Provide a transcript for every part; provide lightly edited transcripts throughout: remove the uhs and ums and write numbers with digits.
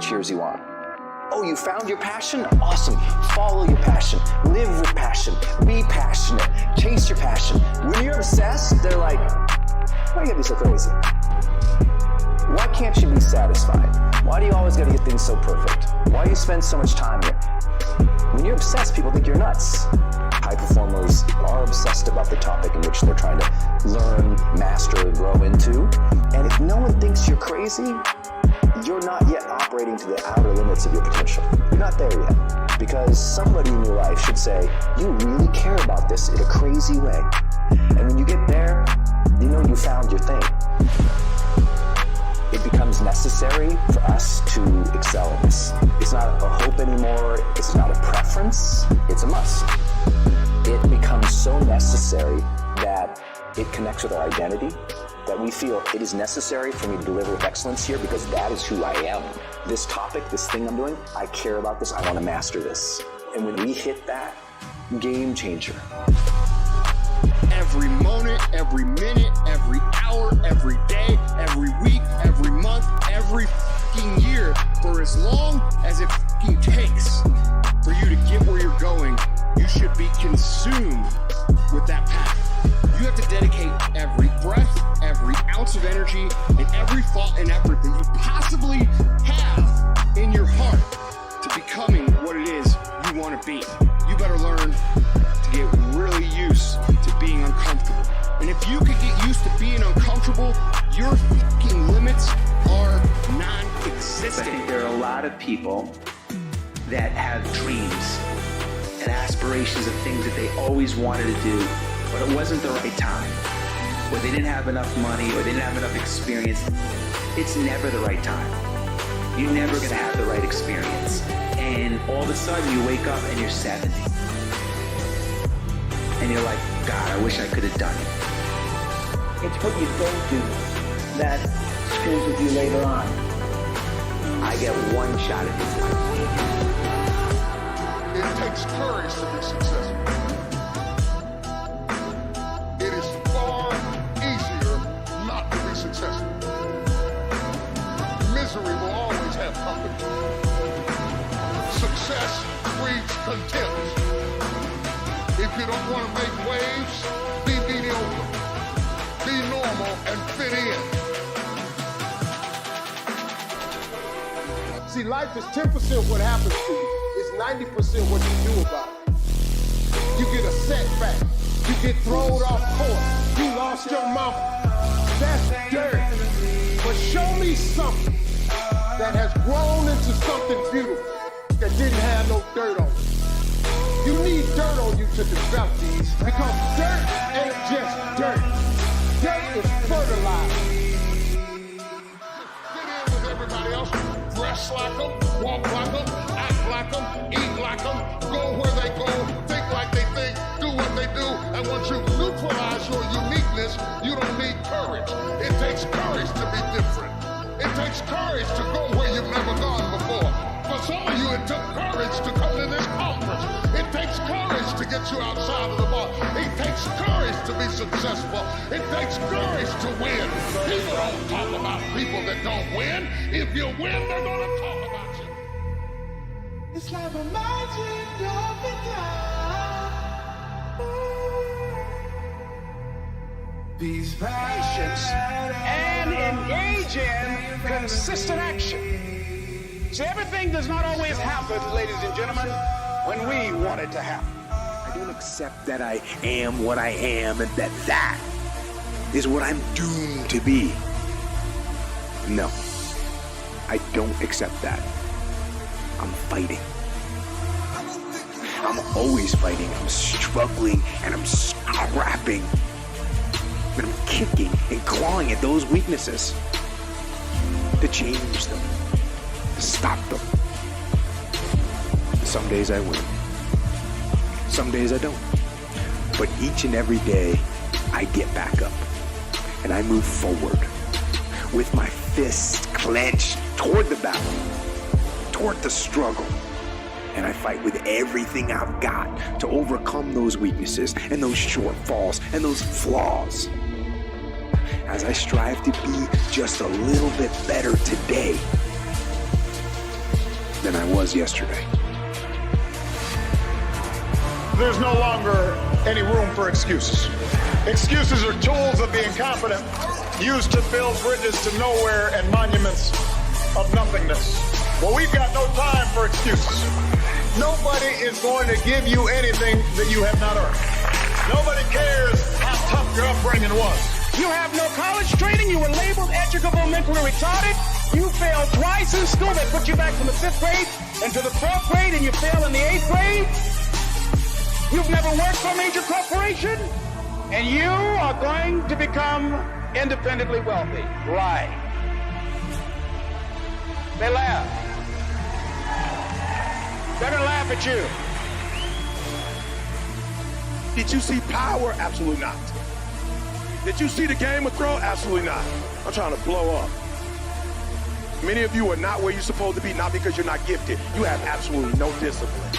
cheers you on. Oh, you found your passion? Awesome. Follow your passion. Live with passion. Be passionate. Chase your passion. When you're obsessed, they're like, why you gotta be so crazy? Why can't you be satisfied? Why do you always gotta get things so perfect? Why do you spend so much time here? When you're obsessed, people think you're nuts. High performers are obsessed about the topic in which they're trying to learn, master, grow into. And if no one thinks you're crazy, you're not yet operating to the outer limits of your potential. You're not there yet. Because somebody in your life should say, you really care about this in a crazy way. And when you get there, you know you found your thing. It becomes necessary for us to excel in this. It's not a hope anymore. It's not a preference. It's a must. It becomes so necessary that it connects with our identity, that we feel it is necessary for me to deliver with excellence here because that is who I am. This topic, this thing I'm doing, I care about this. I want to master this. And when we hit that, game changer. Every moment, every minute, every hour, every day, every week, every month, every fucking year, for as long as it fucking takes for you to get where you're going, you should be consumed with that path. You have to dedicate every breath, every ounce of energy, and every thought and effort that you possibly have in your heart to becoming what it is you want to be. You better learn to get really used to being uncomfortable. And if you could get used to being uncomfortable, your fucking limits are non-existent. I think there are a lot of people that have dreams and aspirations of things that they always wanted to do, but it wasn't the right time, or they didn't have enough money, or they didn't have enough experience. It's never the right time. You're never gonna have the right experience. And all of a sudden you wake up and you're 70. And you're like, God, I wish I could have done it. It's what you don't do that screws with you later on. I get one shot at this life. It takes courage to be successful. It is far easier not to be successful. Misery will always have company. Success breeds contempt. If you don't want to make waves, be mediocre. Be normal and fit in. See, life is 10% what happens to you. It's 90% what you do about it. You get a setback. You get thrown off course. You lost your mama. That's dirt. But show me something that has grown into something beautiful that didn't have no dirt on it. You need dirt on you to develop these because dirt ain't just dirt. Dirt is fertilizer. Fit in with everybody else. Dress like them, walk like them, act like them, eat like them, go where they go, think like they think, do what they do. And once you neutralize your uniqueness, you don't need courage. It takes courage to be different. It takes courage to go where you've never gone before. For some of you, it took courage to come to this conference. It takes courage to get you outside of the bar. It takes courage to be successful. It takes courage to win. People don't talk about people that don't win. If you win, they're going to talk about you. It's like a magic of the These Patience and engage in consistent action. See, everything does not always happen, ladies and gentlemen, when we want it to happen. I don't accept that I am what I am and that is what I'm doomed to be. No, I don't accept that. I'm fighting. I'm always fighting. I'm struggling and I'm scrapping. And I'm kicking and clawing at those weaknesses to change them, to stop them. Some days I win. Some days I don't. But each and every day, I get back up and I move forward with my fists clenched toward the battle, toward the struggle. And I fight with everything I've got to overcome those weaknesses and those shortfalls and those flaws. As I strive to be just a little bit better today than I was yesterday. There's no longer any room for excuses. Excuses are tools of the incompetent used to build bridges to nowhere and monuments of nothingness. Well, we've got no time for excuses. Nobody is going to give you anything that you have not earned. Nobody cares how tough your upbringing was. You have no college training. You were labeled educable, mentally retarded. You failed twice in school. They put you back from the 5th grade into the 4th grade, and you failed in the 8th grade. You've never worked for a major corporation, and you are going to become independently wealthy. Right. They laugh. They're going to laugh at you. Did you see Power? Absolutely not. Did you see the Game of Thrones? Absolutely not. I'm trying to blow up. Many of you are not where you're supposed to be, not because you're not gifted. You have absolutely no discipline.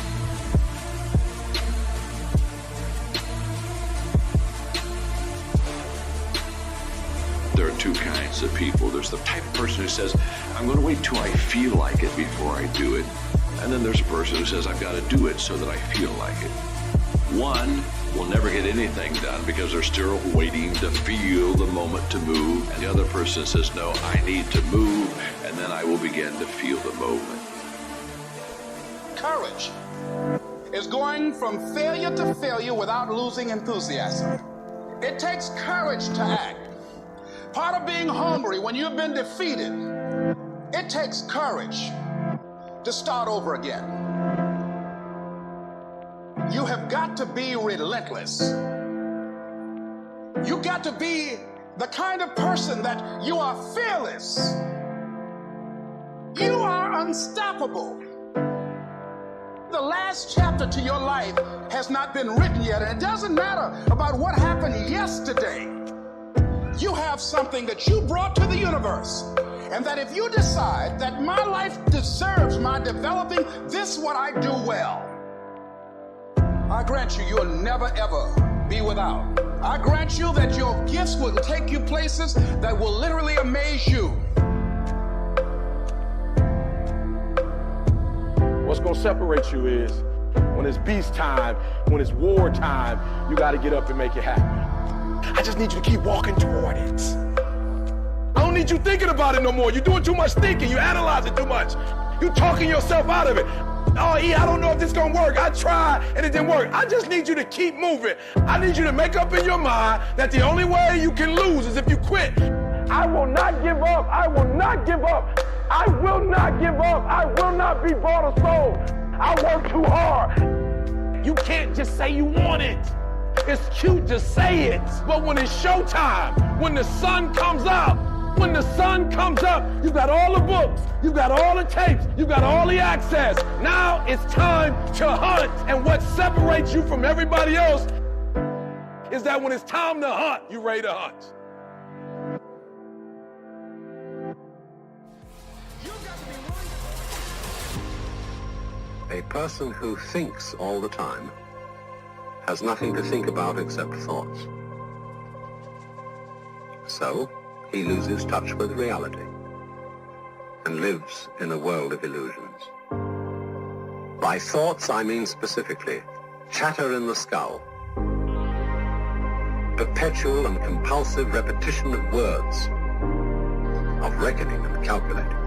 There are two kinds of people. There's the type of person who says, I'm going to wait till I feel like it before I do it. And then there's a person who says, I've got to do it so that I feel like it. One will never get anything done because they're still waiting to feel the moment to move. And the other person says, no, I need to move, and then I will begin to feel the moment. Courage is going from failure to failure without losing enthusiasm. It takes courage to act. Part of being hungry when you've been defeated, it takes courage to start over again. You have got to be relentless. You got to be the kind of person that you are fearless. You are unstoppable. The last chapter to your life has not been written yet, and it doesn't matter about what happened yesterday. You have something that you brought to the universe, and that if you decide that my life deserves my developing this what I do well, I grant you, you'll never ever be without. I grant you that your gifts will take you places that will literally amaze you. What's going to separate you is when it's beast time, when it's war time, you got to get up and make it happen. I just need you to keep walking toward it. I don't need you thinking about it no more. You're doing too much thinking. You're analyzing too much. You're talking yourself out of it. Oh, E, I don't know if this is going to work. I tried and it didn't work. I just need you to keep moving. I need you to make up in your mind that the only way you can lose is if you quit. I will not give up. I will not give up. I will not give up. I will not be bought or sold. I work too hard. You can't just say you want it. It's cute to say it, but when it's showtime, when the sun comes out, when the sun comes up, you've got all the books, you've got all the tapes, you've got all the access. Now it's time to hunt. And what separates you from everybody else is that when it's time to hunt, you're ready to hunt. A person who thinks all the time has nothing to think about except thoughts. So, he loses touch with reality and lives in a world of illusions. By thoughts, I mean specifically chatter in the skull, perpetual and compulsive repetition of words, of reckoning and calculating.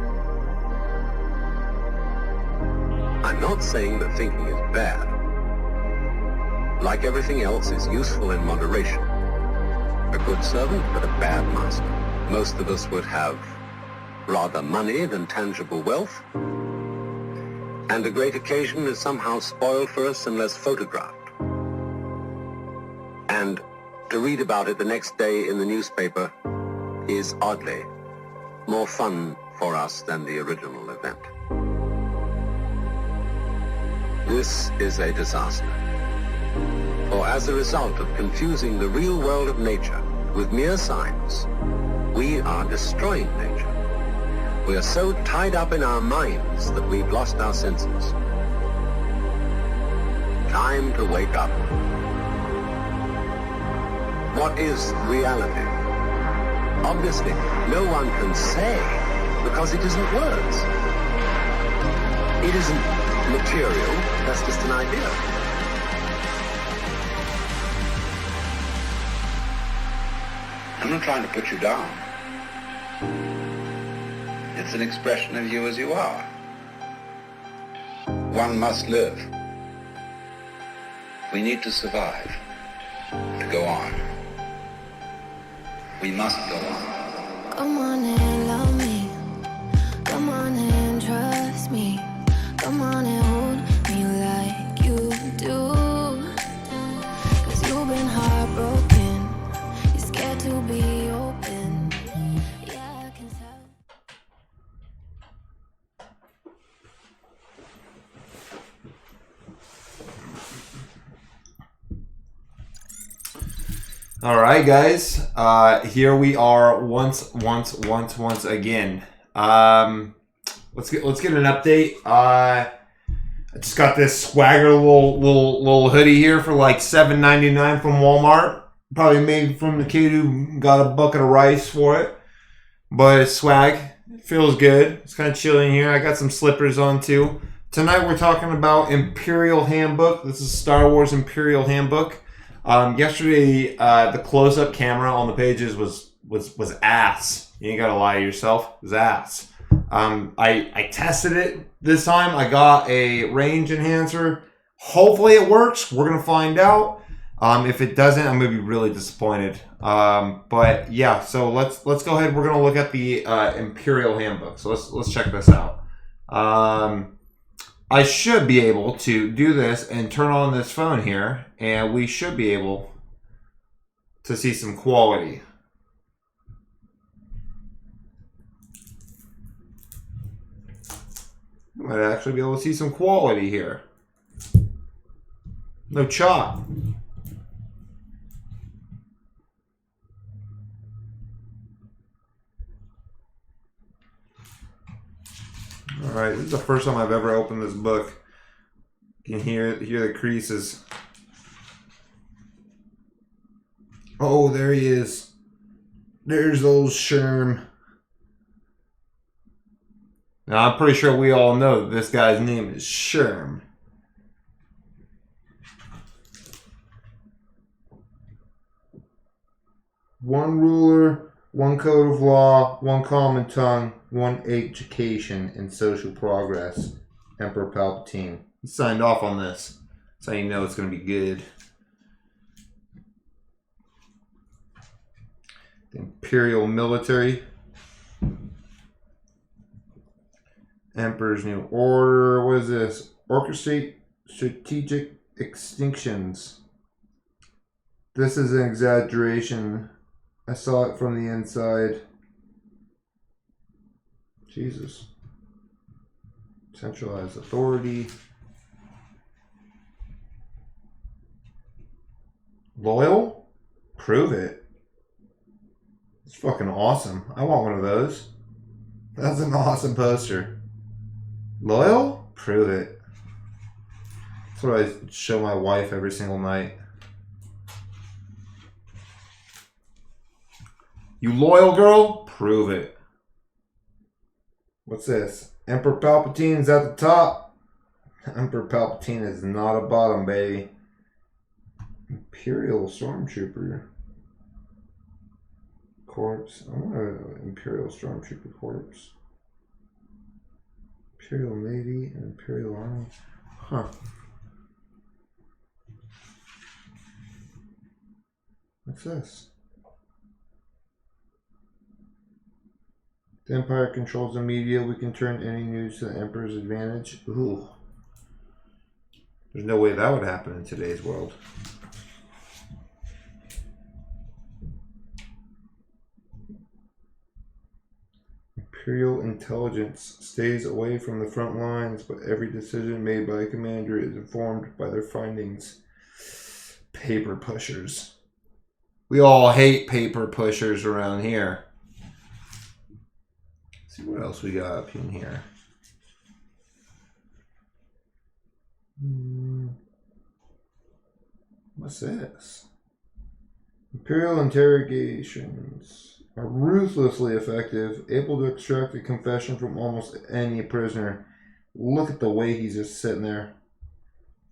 I'm not saying that thinking is bad. Like everything else, is useful in moderation. A good servant, but a bad master. Most of us would have rather money than tangible wealth, and a great occasion is somehow spoiled for us unless photographed. And to read about it the next day in the newspaper is oddly more fun for us than the original event. This is a disaster. For as a result of confusing the real world of nature with mere science, we are destroying nature. We are so tied up in our minds that we've lost our senses. Time to wake up. What is reality? Obviously, no one can say because it isn't words. It isn't material, that's just an idea. I'm not trying to put you down. It's an expression of you as you are. One must live. We need to survive, to go on. We must go on. Come on and love me. Come on and trust me. Come on and hold me like you do. 'Cause you've been heartbroken. You're scared to be open. Yeah, I can tell. All right, guys. Here we are once again. Let's get an update. I just got this swagger little hoodie here for like $7.99 from Walmart. Probably made from the kid who got a bucket of rice for it. But it's swag. It feels good. It's kind of chilly in here. I got some slippers on too. Tonight we're talking about Imperial Handbook. This is Star Wars Imperial Handbook. Yesterday, the close-up camera on the pages was ass. You ain't gotta lie to yourself. It was ass. I tested it this time. I got a range enhancer. Hopefully it works. We're gonna find out. If it doesn't, I'm gonna be really disappointed. But yeah, so let's go ahead. We're gonna look at the Imperial Handbook. So let's check this out. I should be able to do this and turn on this phone here, and we should be able to see some quality. I might actually be able to see some quality here. No chop. Alright, this is the first time I've ever opened this book. You can hear the creases. Oh, there he is. There's old Sherm. Now, I'm pretty sure we all know that this guy's name is Sherm. One ruler, one code of law, one common tongue, one education and social progress. Emperor Palpatine. He signed off on this. So you know it's going to be good. The Imperial Military. Emperor's New Order. What is this? Orchestrate strategic extinctions. This is an exaggeration. I saw it from the inside. Jesus. Centralized authority. Loyal? Prove it. It's fucking awesome. I want one of those. That's an awesome poster. Loyal? Prove it. That's what I show my wife every single night. You loyal girl? Prove it. What's this? Emperor Palpatine's at the top. Emperor Palpatine is not a bottom, baby. Imperial Stormtrooper Corpse. I want an Imperial Stormtrooper Corpse. Imperial Navy and Imperial Army. Huh. What's this? The Empire controls the media. We can turn any news to the Emperor's advantage. Ooh. There's no way that would happen in today's world. Imperial intelligence stays away from the front lines, but every decision made by a commander is informed by their findings. Paper pushers. We all hate paper pushers around here. Let's see what else we got up in here. What's this? Imperial interrogations are ruthlessly effective, able to extract a confession from almost any prisoner. Look at the way he's just sitting there.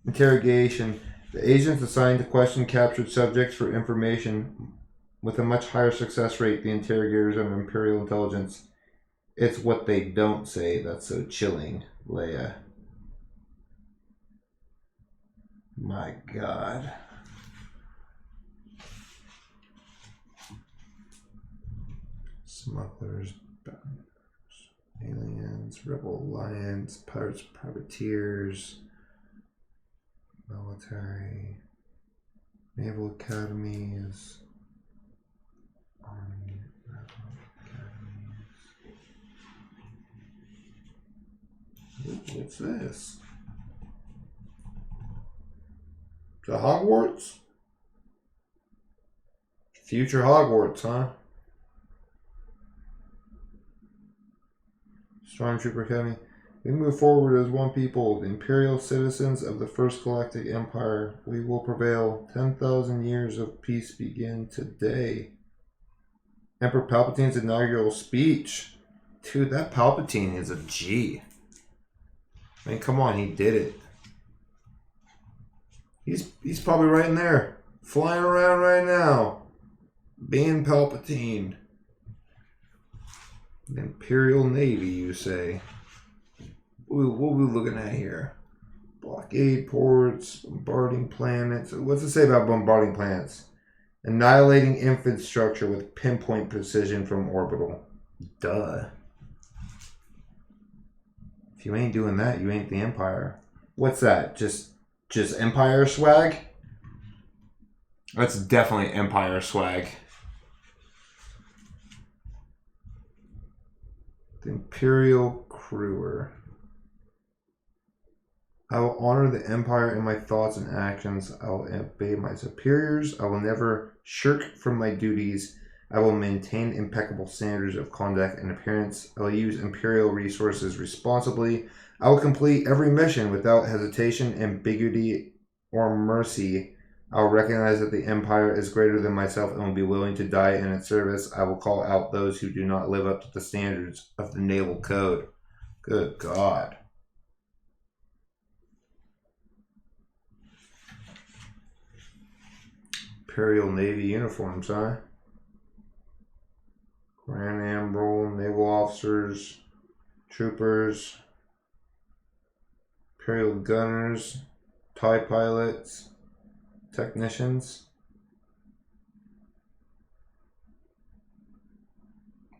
Interrogation. The agents assigned to question captured subjects for information with a much higher success rate than the interrogators of Imperial intelligence. It's what they don't say that's so chilling, Leia. My God. Smugglers, aliens, rebel alliance, pirates, privateers, military, naval academies, army, rebel academies. What's this? The Hogwarts? Future Hogwarts, huh? Stormtrooper Academy. We move forward as one people, the Imperial citizens of the First Galactic Empire. We will prevail. 10,000 years of peace begin today. Emperor Palpatine's inaugural speech. Dude, that Palpatine is a G. I mean, come on, he did it. He's probably right in there, flying around right now, being Palpatine. The Imperial Navy, you say? What are we looking at here? Blockade ports, bombarding planets. What's it say about bombarding planets? Annihilating infrastructure with pinpoint precision from orbital. Duh. If you ain't doing that, you ain't the Empire. What's that? Just Empire swag? That's definitely Empire swag. The Imperial Crewer. I will honor the Empire in my thoughts and actions. I will obey my superiors. I will never shirk from my duties. I will maintain impeccable standards of conduct and appearance. I will use Imperial resources responsibly. I will complete every mission without hesitation, ambiguity, or mercy. I will recognize that the Empire is greater than myself and will be willing to die in its service. I will call out those who do not live up to the standards of the Naval Code. Good God. Imperial Navy uniforms, huh? Grand Admiral, naval officers, troopers, Imperial gunners, TIE pilots, technicians.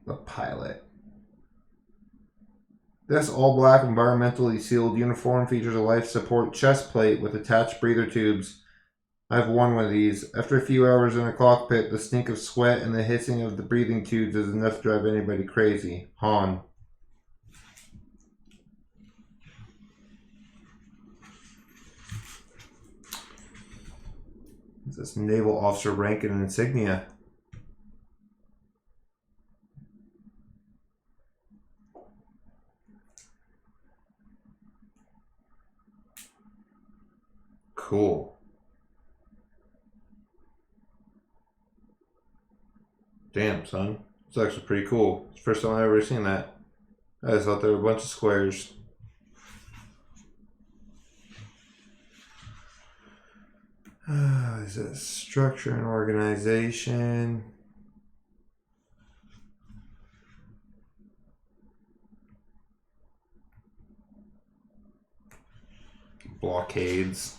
The pilot. This all-black environmentally sealed uniform features a life support chest plate with attached breather tubes. I've worn one of these. After a few hours in a cockpit, the stink of sweat and the hissing of the breathing tubes is enough to drive anybody crazy. Han. Is this naval officer rank and insignia? Cool. Damn, son. It's actually pretty cool. It's the first time I've ever seen that. I just thought there were a bunch of squares. Is it structure and organization? Blockades.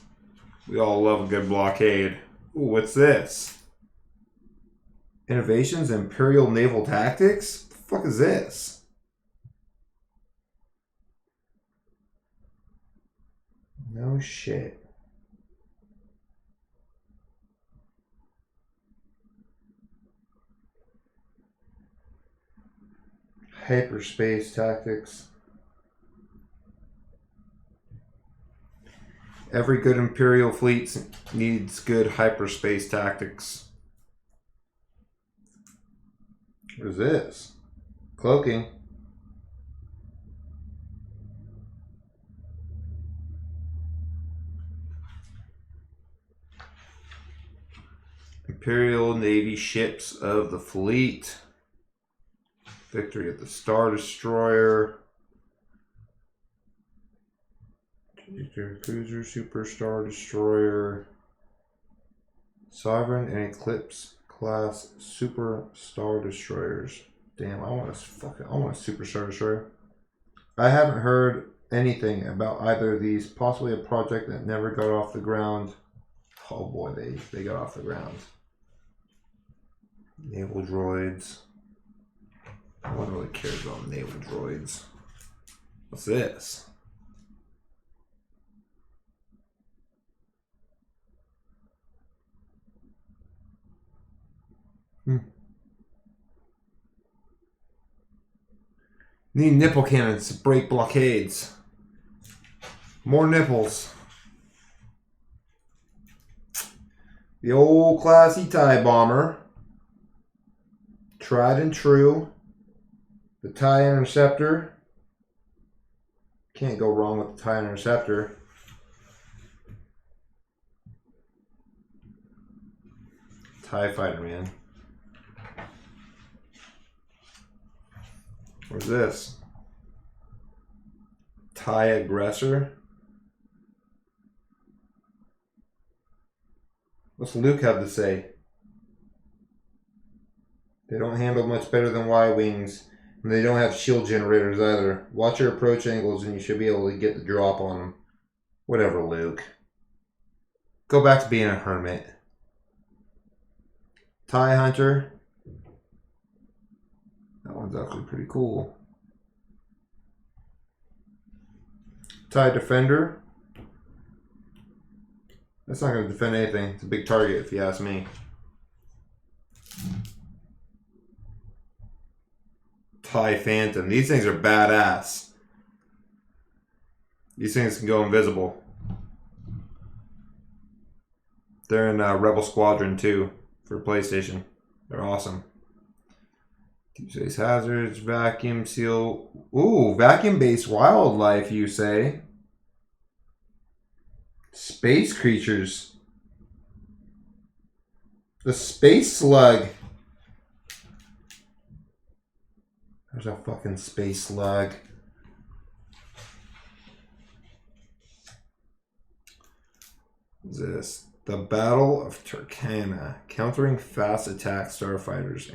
We all love a good blockade. Ooh, what's this? Innovations in Imperial Naval Tactics? What the fuck is this? No shit. Hyperspace tactics. Every good Imperial fleet needs good hyperspace tactics. What is this? Cloaking. Imperial Navy ships of the fleet. Victory of the Star Destroyer. Cruiser, Superstar Destroyer, Sovereign, and Eclipse class Superstar Destroyers. Damn, I want a Superstar Destroyer. I haven't heard anything about either of these. Possibly a project that never got off the ground. Oh boy, they got off the ground. Naval droids. No one really cares about naval droids. What's this? Need nipple cannons to break blockades. More nipples. The old classy TIE bomber. Tried and true. The TIE interceptor. Can't go wrong with the TIE interceptor. TIE fighter, man. What's this? TIE aggressor. What's Luke have to say? They don't handle much better than Y-Wings, and they don't have shield generators either. Watch your approach angles and you should be able to get the drop on them. Whatever, Luke. Go back to being a hermit. TIE Hunter. That one's actually pretty cool. TIE Defender. That's not going to defend anything. It's a big target if you ask me. TIE Phantom. These things are badass. These things can go invisible. They're in Rebel Squadron too for PlayStation. They're awesome. Deep Space Hazards, Vacuum Seal. Ooh, vacuum-based wildlife, you say? Space creatures. The Space Slug. There's a fucking Space Slug. What's this? The Battle of Turkana. Countering fast attack starfighters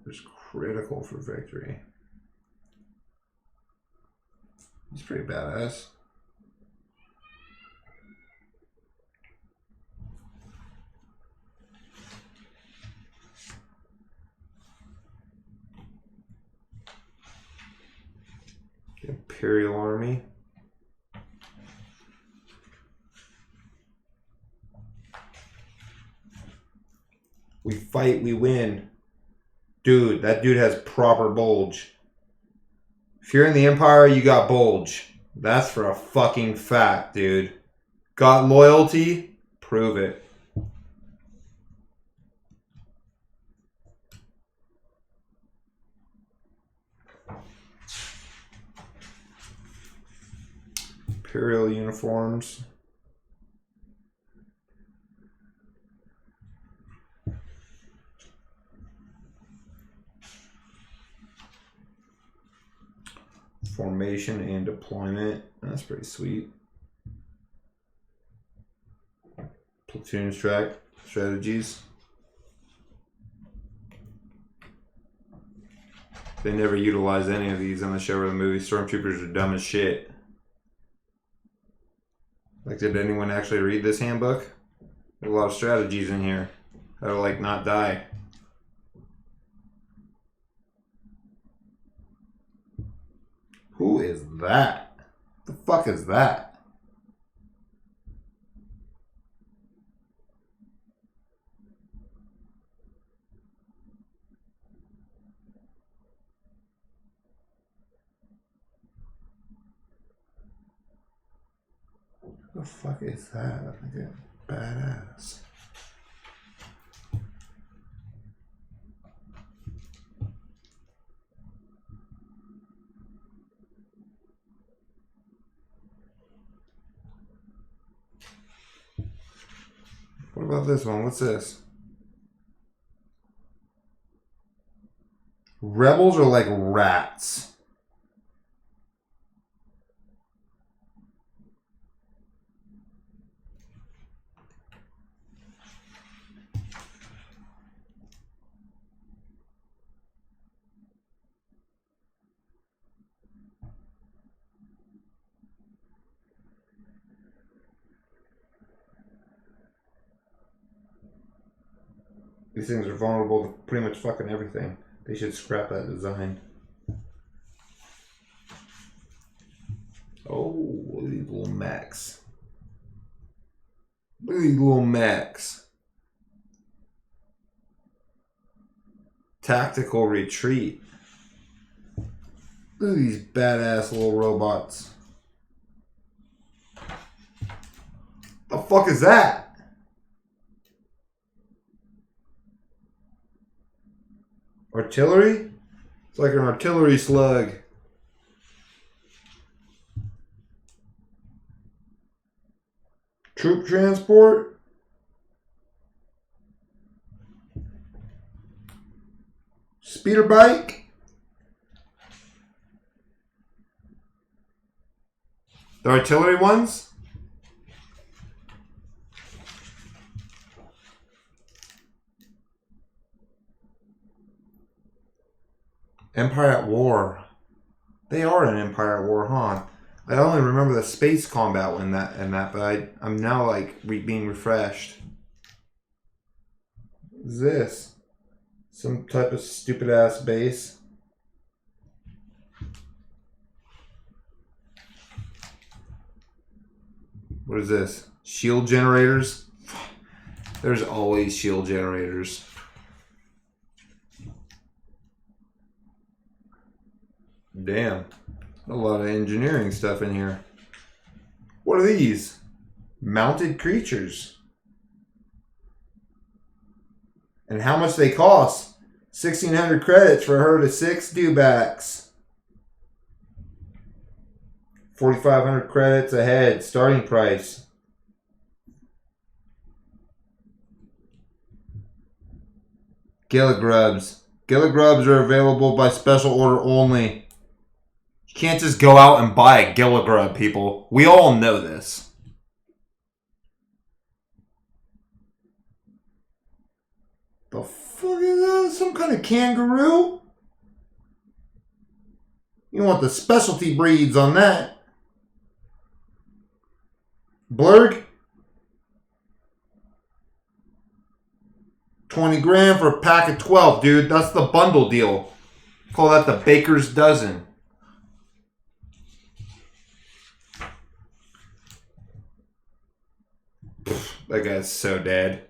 is critical for victory. It's pretty badass. Imperial Army. We fight, we win. Dude, that dude has proper bulge. If you're in the Empire, you got bulge. That's for a fucking fact, dude. Got loyalty? Prove it. Imperial uniforms. Formation and deployment. That's pretty sweet. Platoon strategies. They never utilized any of these on the show or the movie. Stormtroopers are dumb as shit. Like, did anyone actually read this handbook? There's a lot of strategies in here. How to, like, not die. Who is that? The fuck is that? The fuck is that? I think it's badass. What about this one? What's this? Rebels are like rats. These things are vulnerable to pretty much fucking everything. They should scrap that design. Oh, look at these little mechs. Look at these little mechs. Tactical retreat. Look at these badass little robots. The fuck is that? Artillery? It's like an artillery slug. Troop transport? Speeder bike? The artillery ones? Empire at War. They are in Empire at War, huh? I only remember the space combat in that, but I'm now like being refreshed. What is this? Some type of stupid ass base. What is this? Shield generators? There's always shield generators. Damn. A lot of engineering stuff in here. What are these? Mounted creatures. And how much they cost? 1,600 credits for a herd of 6 dewbacks. 4,500 credits a head. Starting price. Gilligrubs. Gilligrubs are available by special order only. You can't just go out and buy a Gilligrub, people. We all know this. The fuck is that? Some kind of kangaroo? You want the specialty breeds on that. Blurg? 20 grand for a pack of 12, dude. That's the bundle deal. Call that the baker's dozen. That guy's so dead.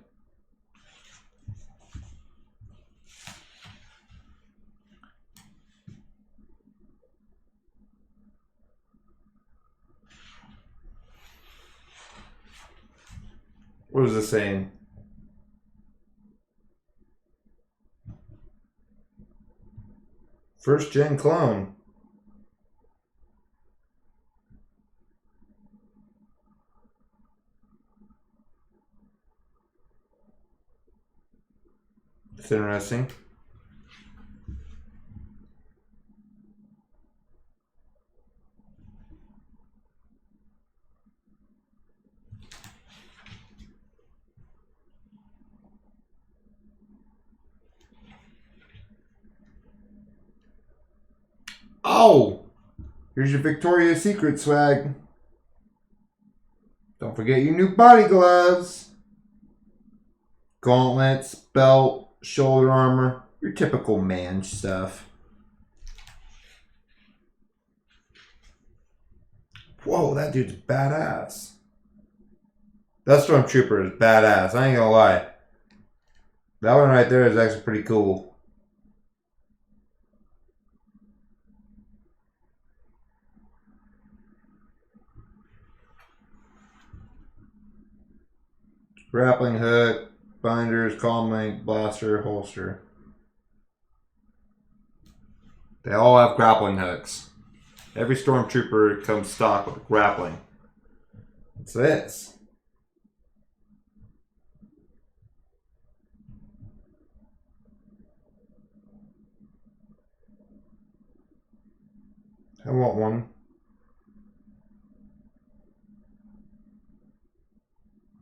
What is this saying? First gen clone. It's interesting. Oh! Here's your Victoria's Secret swag. Don't forget your new body gloves. Gauntlets, belt, shoulder armor. Your typical man stuff. Whoa, that dude's badass. That Stormtrooper is badass. I ain't gonna lie. That one right there is actually pretty cool. Grappling hook, binders, column link, blaster, holster. They all have grappling hooks. Every Stormtrooper comes stock with a grappling. What's this? I want one.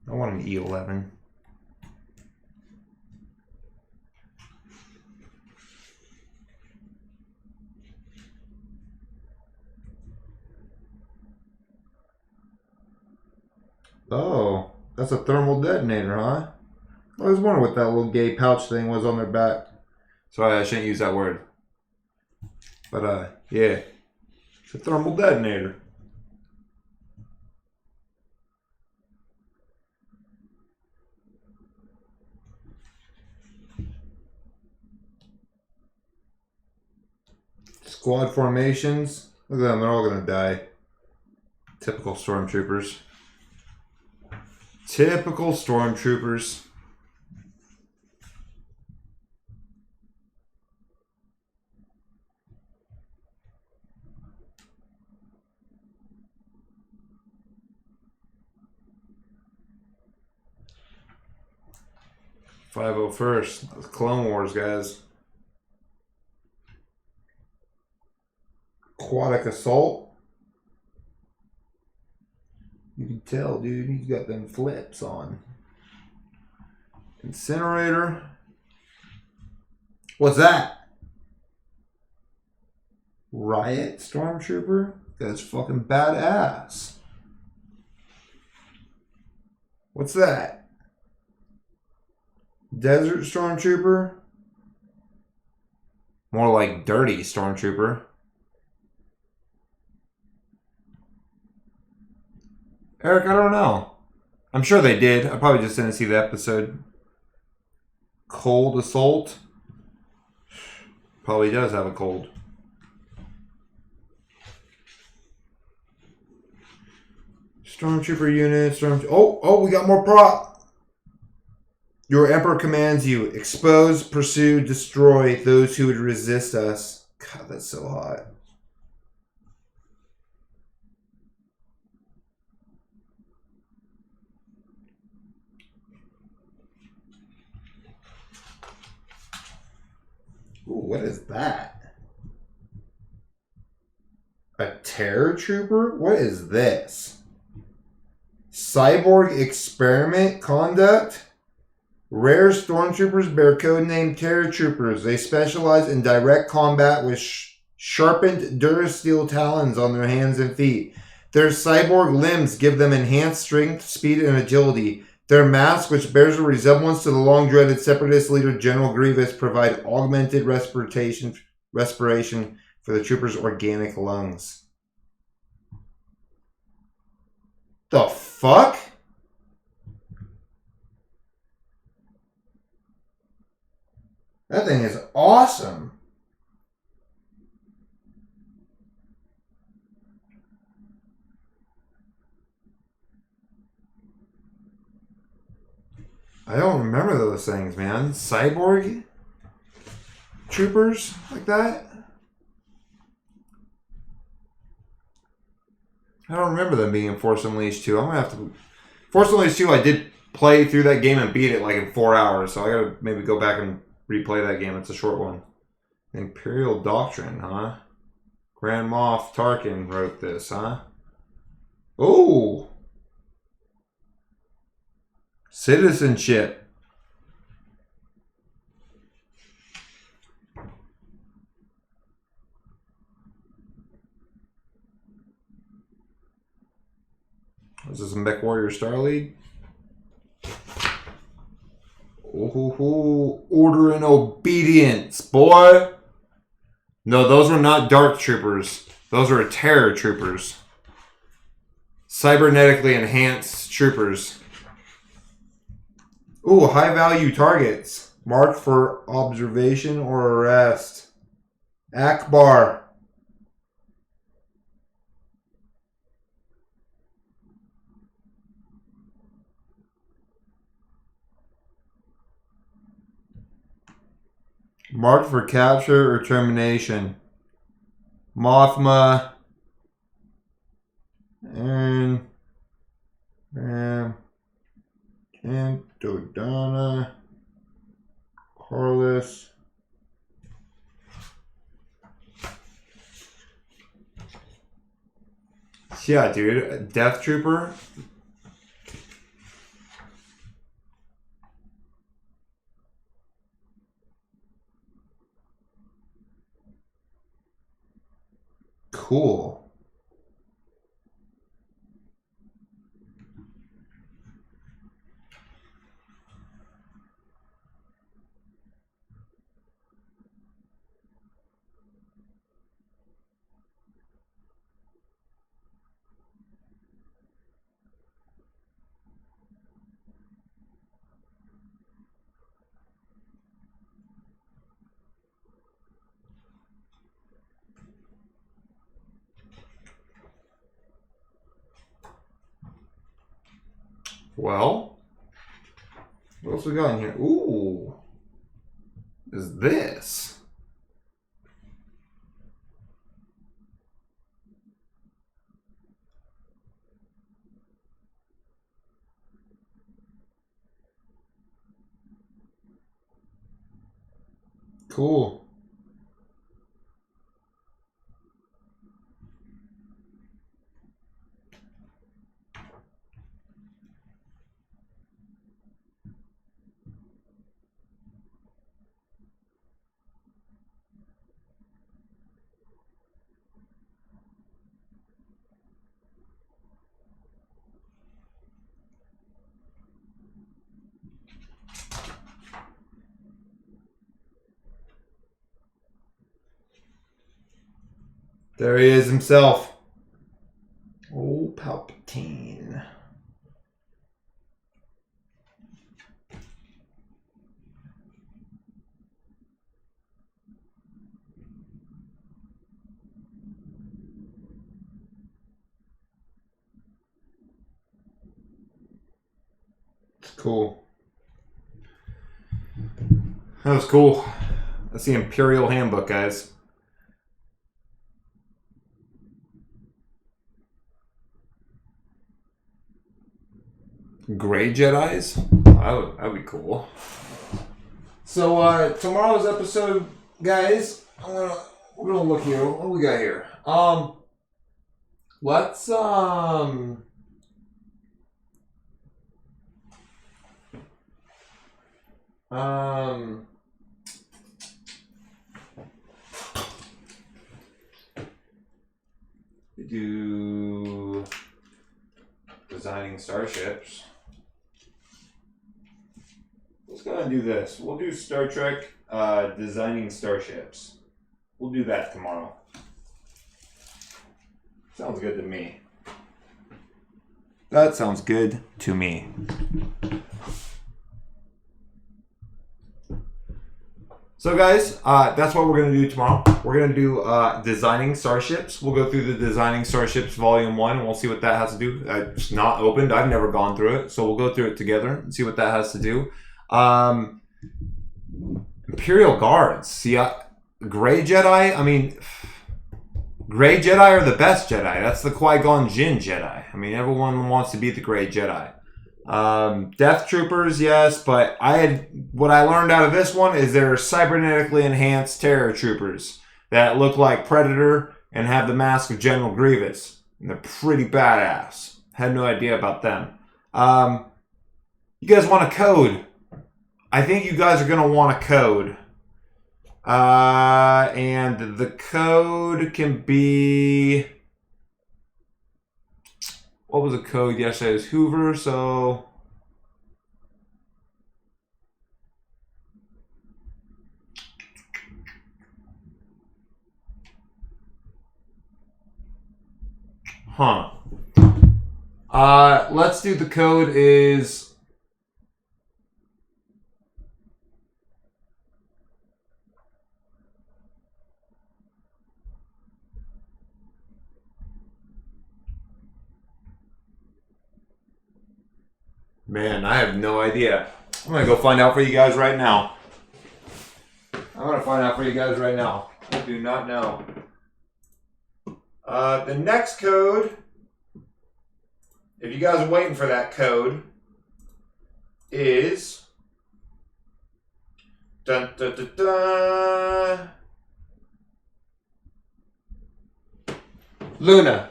I want an E11. Oh, that's a thermal detonator, huh? I was wondering what that little gay pouch thing was on their back. Sorry, I shouldn't use that word. But, yeah. It's a thermal detonator. Squad formations. Look at them, they're all gonna die. Typical stormtroopers. Typical stormtroopers. .501st. That was Clone Wars, guys. Aquatic Assault. You can tell, dude, he's got them flips on. Incinerator. What's that? Riot Stormtrooper? That's fucking badass. What's that? Desert Stormtrooper? More like Dirty Stormtrooper. Eric, I don't know. I'm sure they did. I probably just didn't see the episode. Cold Assault. Probably does have a cold. Stormtrooper unit. Oh, we got more prop. Your Emperor commands you. Expose, pursue, destroy those who would resist us. God, that's so hot. Ooh, what is that? A Terror Trooper? What is this? Cyborg Experiment Conduct? Rare Stormtroopers bear codename Terror Troopers. They specialize in direct combat with sharpened Durasteel talons on their hands and feet. Their cyborg limbs give them enhanced strength, speed, and agility. Their mask, which bears a resemblance to the long-dreaded Separatist leader General Grievous, provide augmented respiration for the troopers' organic lungs. The fuck? That thing is awesome. I don't remember those things, man. Cyborg troopers like that? I don't remember them being in Force Unleashed 2. I'm gonna have to... Force Unleashed 2, I did play through that game and beat it like in 4 hours, so I gotta maybe go back and replay that game. It's a short one. Imperial Doctrine, huh? Grand Moff Tarkin wrote this, huh? Oh! Citizenship. Is this a Mech Warrior Star League? Oh, order and obedience, boy. No, those were not Dark Troopers. Those were Terror Troopers. Cybernetically enhanced troopers. Ooh, high value targets. Marked for observation or arrest. Akbar. Marked for capture or termination. Mothma. And Dodonna. Carlos. Yeah, dude. Death Trooper. Cool. Well, what else we got in here? Ooh, is this? Cool. There he is himself. Oh, Palpatine. It's cool. That was cool. That's the Imperial Handbook, guys. Gray Jedis? That would be cool. So tomorrow's episode, guys, we're gonna look here. What do we got here? Let's do designing starships. Let's go and do this. We'll do Star Trek designing starships. We'll do that tomorrow. Sounds good to me. That sounds good to me. So guys, that's what we're going to do tomorrow. We're going to do designing starships. We'll go through the Designing Starships Volume 1 and we'll see what that has to do. It's not opened. I've never gone through it. So we'll go through it together and see what that has to do. Imperial Guards. See, Gray Jedi? I mean, Gray Jedi are the best Jedi. That's the Qui-Gon Jinn Jedi. I mean, everyone wants to be the Gray Jedi. Death Troopers, yes, but what I learned out of this one is they're cybernetically enhanced terror troopers that look like Predator and have the mask of General Grievous. And they're pretty badass. Had no idea about them. You guys want a code? I think you guys are going to want a code. And the code can be... What was the code yesterday? It was Hoover, so... Huh. Let's do the code is... Man, I have no idea. I'm going to go find out for you guys right now. I do not know. The next code, if you guys are waiting for that code, is... Dun, dun, dun, dun. Luna.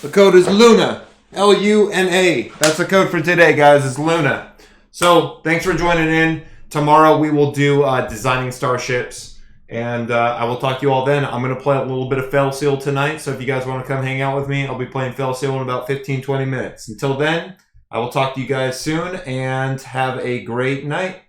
The code is Luna. Luna. That's the code for today, guys. It's Luna. So, thanks for joining in. Tomorrow we will do designing starships. And I will talk to you all then. I'm going to play a little bit of Fell Seal tonight. So if you guys want to come hang out with me, I'll be playing Fell Seal in about 15-20 minutes. Until then, I will talk to you guys soon. And have a great night.